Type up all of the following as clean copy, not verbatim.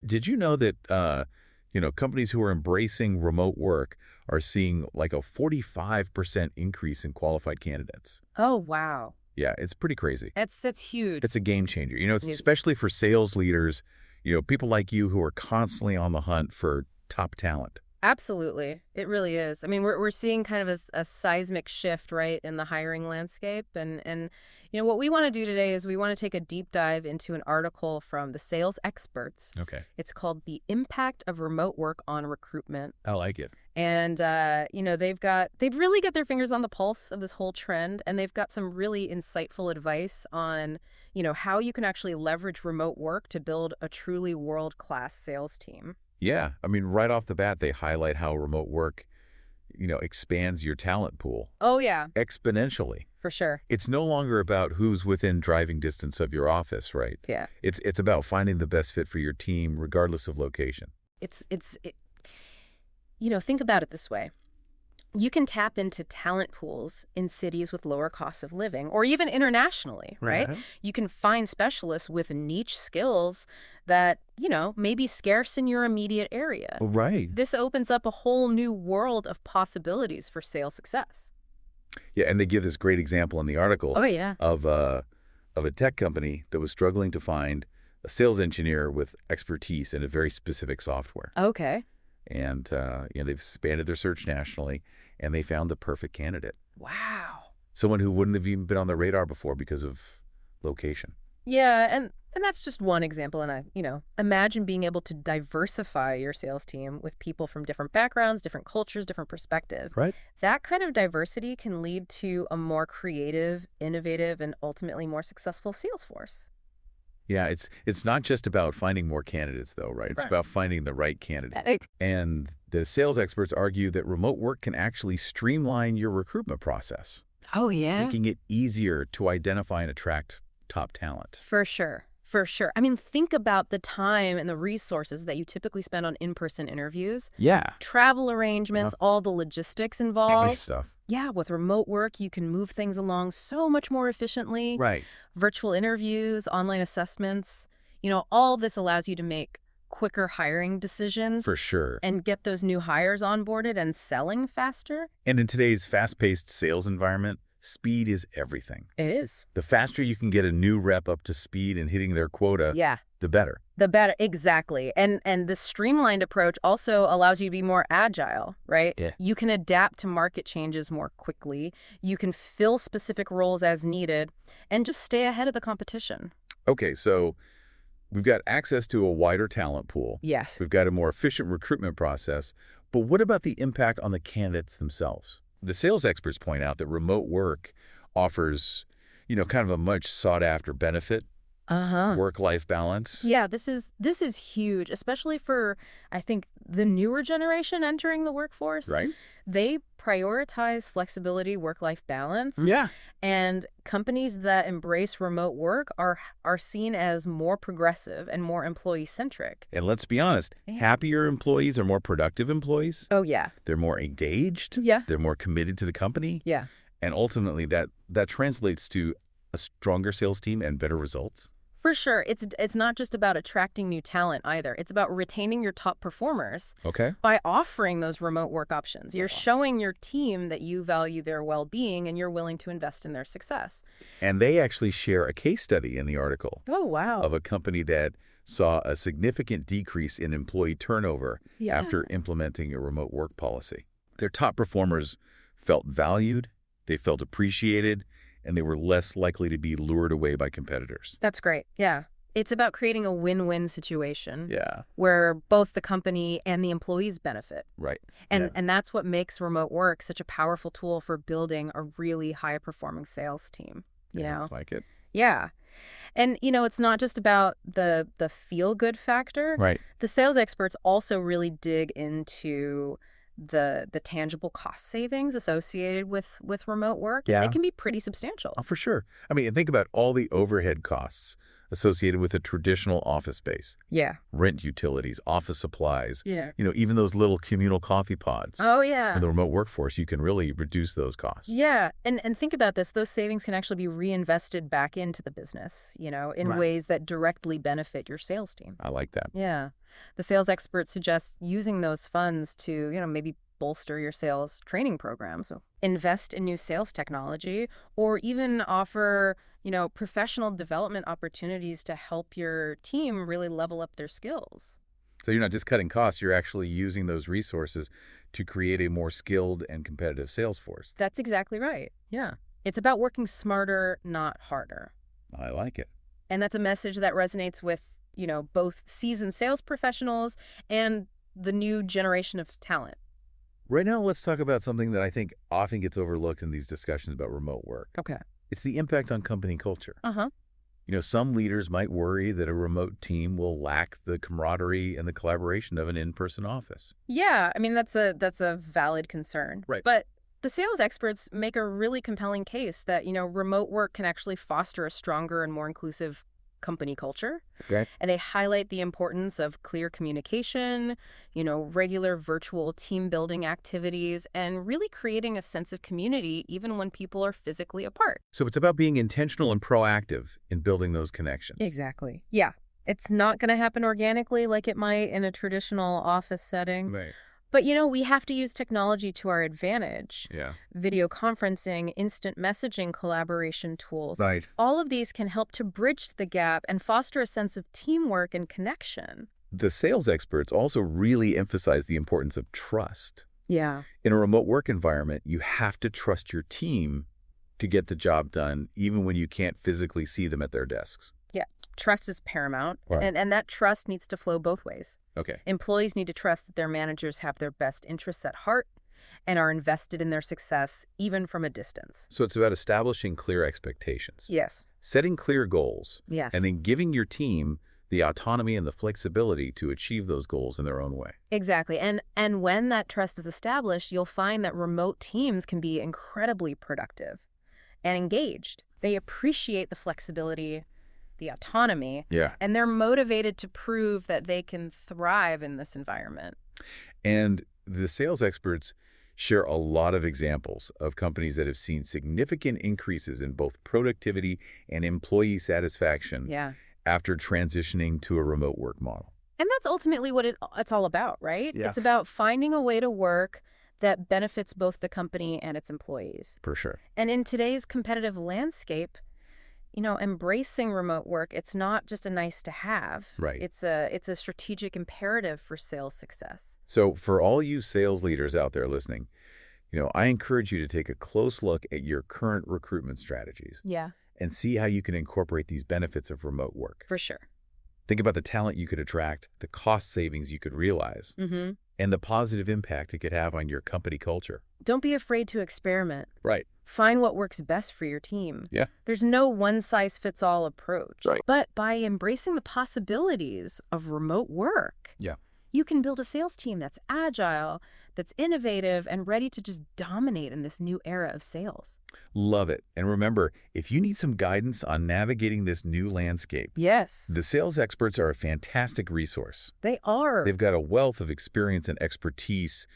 Did you know that, companies who are embracing remote work are seeing like a 45% increase in qualified candidates? Oh, wow. Yeah, it's pretty crazy. That's huge. It's a game changer. It's Yeah. especially for sales leaders, people like you who are constantly on the hunt for top talent. Absolutely. It really is. I mean, we're seeing kind of a seismic shift, right, in the hiring landscape. And what we want to do today is we want to take a deep dive into an article from the Sales Experts. Okay. It's called The Impact of Remote Work on Recruitment. I like it. And, they've really got their fingers on the pulse of this whole trend, and they've got some really insightful advice on, how you can actually leverage remote work to build a truly world-class sales team. Yeah. I mean, right off the bat, they highlight how remote work, expands your talent pool Oh, yeah, exponentially. for sure. It's no longer about who's within driving distance of your office, right? Yeah. It's about finding the best fit for your team, regardless of location. Think about it this way. You can tap into talent pools in cities with lower costs of living, or even internationally, right? You can find specialists with niche skills that, may be scarce in your immediate area. Right. This opens up a whole new world of possibilities for sales success. Yeah, and they give this great example in the article Oh, yeah. of a tech company that was struggling to find a sales engineer with expertise in a very specific software. Okay. And they've expanded their search nationally, and they found the perfect candidate. Wow. Someone who wouldn't have even been on the radar before because of location. Yeah, and that's just one example. And imagine being able to diversify your sales team with people from different backgrounds, different cultures, different perspectives. Right. That kind of diversity can lead to a more creative, innovative, and ultimately more successful sales force. Yeah, it's not just about finding more candidates, though, right? It's Right. about finding the right candidate. It- And the sales experts argue that remote work can actually streamline your recruitment process, Oh, yeah. making it easier to identify and attract top talent. For sure. For sure. I mean, think about the time and the resources that you typically spend on in-person interviews, Yeah. travel arrangements, all the logistics Nice involved. stuff. Yeah, with remote work, you can move things along so much more efficiently. Right. Virtual interviews, online assessments, all this allows you to make quicker hiring decisions For sure. and get those new hires onboarded and selling faster. And in today's fast-paced sales environment, speed is everything. It is. The faster you can get a new rep up to speed and hitting their quota, Yeah. the better. The better, exactly. And this streamlined approach also allows you to be more agile, right? Yeah. You can adapt to market changes more quickly. You can fill specific roles as needed and just stay ahead of the competition. Okay, so we've got access to a wider talent pool. Yes. We've got a more efficient recruitment process. But what about the impact on the candidates themselves? The sales experts point out that remote work offers, kind of a much sought-after benefit, work-life balance. Yeah, this is huge, especially for, I think, the newer generation entering the workforce. Right? They prioritize flexibility, work-life balance. Yeah. And companies that embrace remote work are seen as more progressive and more employee-centric. And let's be honest, happier employees are more productive employees. Oh, yeah. They're more engaged. Yeah. They're more committed to the company. Yeah. And ultimately, that translates to a stronger sales team and better results. For sure. It's not just about attracting new talent either. It's about retaining your top performers Okay. by offering those remote work options. You're showing your team that you value their well-being and you're willing to invest in their success. And they actually share a case study in the article Oh, wow. of a company that saw a significant decrease in employee turnover Yeah. after implementing a remote work policy. Their top performers felt valued, they felt appreciated, and they were less likely to be lured away by competitors. That's great. Yeah. It's about creating a win-win situation Yeah. where both the company and the employees benefit. Right. And that's what makes remote work such a powerful tool for building a really high-performing sales team. Sounds like it. Yeah. And, it's not just about the feel-good factor. Right. The sales experts also really dig into the tangible cost savings associated with remote work. Yeah. They can be pretty substantial. Oh, for sure. I mean, think about all the overhead costs associated with a traditional office space. Yeah. Rent utilities, office supplies, Yeah. even those little communal coffee pods. Oh, In yeah. the remote workforce, you can really reduce those costs. Yeah. And think about this. Those savings can actually be reinvested back into the business, in Right. ways that directly benefit your sales team. I like that. Yeah. The sales expert suggests using those funds to, maybe bolster your sales training program. So invest in new sales technology or even offer, professional development opportunities to help your team really level up their skills. So you're not just cutting costs, you're actually using those resources to create a more skilled and competitive sales force. That's exactly right. Yeah. It's about working smarter, not harder. I like it. And that's a message that resonates with, both seasoned sales professionals and the new generation of talent. Right now, let's talk about something that I think often gets overlooked in these discussions about remote work. Okay. It's the impact on company culture. Uh-huh. Some leaders might worry that a remote team will lack the camaraderie and the collaboration of an in-person office. Yeah, I mean, that's a valid concern. Right. But the sales experts make a really compelling case that, remote work can actually foster a stronger and more inclusive company culture. Okay. And they highlight the importance of clear communication, regular virtual team building activities, and really creating a sense of community even when people are physically apart. So it's about being intentional and proactive in building those connections. Exactly. Yeah. It's not going to happen organically like it might in a traditional office setting. Right. But, we have to use technology to our advantage. Yeah. Video conferencing, instant messaging collaboration tools. Right. All of these can help to bridge the gap and foster a sense of teamwork and connection. The sales experts also really emphasize the importance of trust. Yeah. In a remote work environment, you have to trust your team to get the job done, even when you can't physically see them at their desks. Yeah. Trust is paramount. Right. And that trust needs to flow both ways. Okay. Employees need to trust that their managers have their best interests at heart and are invested in their success, even from a distance. So it's about establishing clear expectations. Yes. Setting clear goals. Yes. And then giving your team the autonomy and the flexibility to achieve those goals in their own way. Exactly. And when that trust is established, you'll find that remote teams can be incredibly productive and engaged. They appreciate the flexibility, the autonomy, Yeah. and they're motivated to prove that they can thrive in this environment. And the sales experts share a lot of examples of companies that have seen significant increases in both productivity and employee satisfaction Yeah. after transitioning to a remote work model. And that's ultimately what it's all about, right? Yeah. It's about finding a way to work that benefits both the company and its employees. For sure. And in today's competitive landscape, embracing remote work, it's not just a nice to have. Right. It's a strategic imperative for sales success. So for all you sales leaders out there listening, I encourage you to take a close look at your current recruitment strategies Yeah, and see how you can incorporate these benefits of remote work. for sure. Think about the talent you could attract, the cost savings you could realize, Mm-hmm. and the positive impact it could have on your company culture. Don't be afraid to experiment. Right. Find what works best for your team. Yeah. There's no one-size-fits-all approach. Right. But by embracing the possibilities of remote work, Yeah. you can build a sales team that's agile, that's innovative, and ready to just dominate in this new era of sales. Love it. And remember, if you need some guidance on navigating this new landscape, Yes, the sales experts are a fantastic resource. they are. They've got a wealth of experience and expertise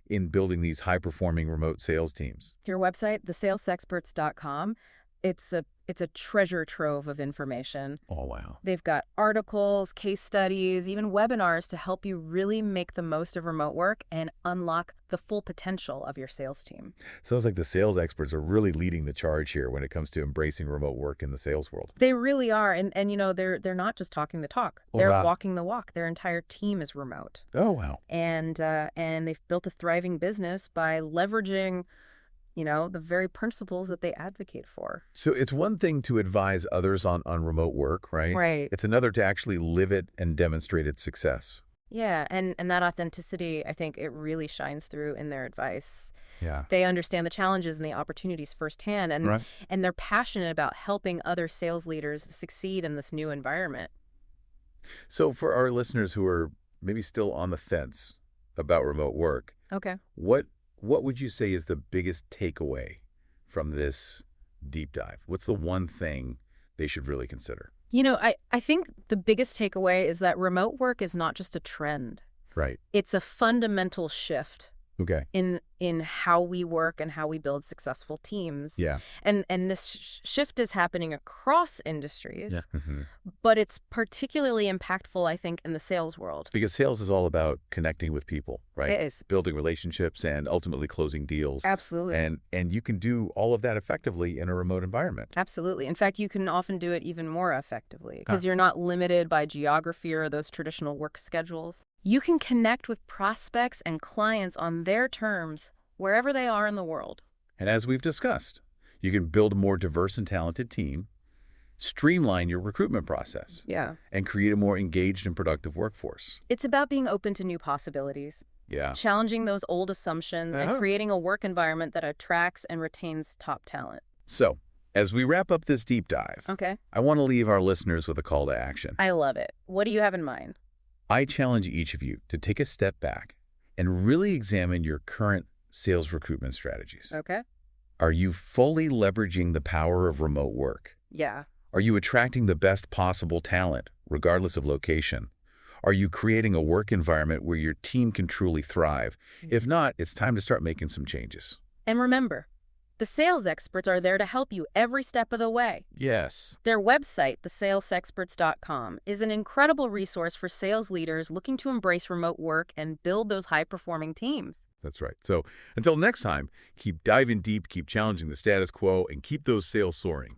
in building these high-performing remote sales teams. Your website, thesalesexperts.com, it's a treasure trove of information. Oh, wow. They've got articles, case studies, even webinars to help you really make the most of remote work and unlock the full potential of your sales team. Sounds like the sales experts are really leading the charge here when it comes to embracing remote work in the sales world. They really are, and they're not just talking the talk. Oh, They're wow. walking the walk. Their entire team is remote. Oh, wow. And they've built a thriving business by leveraging the very principles that they advocate for. So it's one thing to advise others on remote work, right? Right. It's another to actually live it and demonstrate its success. Yeah, and that authenticity, I think it really shines through in their advice. Yeah. They understand the challenges and the opportunities firsthand, and Right. and they're passionate about helping other sales leaders succeed in this new environment. So for our listeners who are maybe still on the fence about remote work, Okay. what would you say is the biggest takeaway from this deep dive? What's the one thing they should really consider? I think the biggest takeaway is that remote work is not just a trend. Right. It's a fundamental shift Okay. in how we work and how we build successful teams. Yeah. And this shift is happening across industries, Hmm. but it's particularly impactful, I think, in the sales world. Because sales is all about connecting with people, right? It is. Building relationships and ultimately closing deals. Absolutely. And you can do all of that effectively in a remote environment. Absolutely. In fact, you can often do it even more effectively because Huh. you're not limited by geography or those traditional work schedules. You can connect with prospects and clients on their terms wherever they are in the world. And as we've discussed, you can build a more diverse and talented team, streamline your recruitment process, Yeah. and create a more engaged and productive workforce. It's about being open to new possibilities, Yeah. challenging those old assumptions, and creating a work environment that attracts and retains top talent. So, as we wrap up this deep dive, Okay. I want to leave our listeners with a call to action. I love it. What do you have in mind? I challenge each of you to take a step back and really examine your current sales recruitment strategies. Okay. Are you fully leveraging the power of remote work? Yeah. Are you attracting the best possible talent, regardless of location? Are you creating a work environment where your team can truly thrive? If not, it's time to start making some changes. And remember, the sales experts are there to help you every step of the way. Yes. Their website, thesalesexperts.com, is an incredible resource for sales leaders looking to embrace remote work and build those high-performing teams. That's right. So until next time, keep diving deep, keep challenging the status quo, and keep those sales soaring.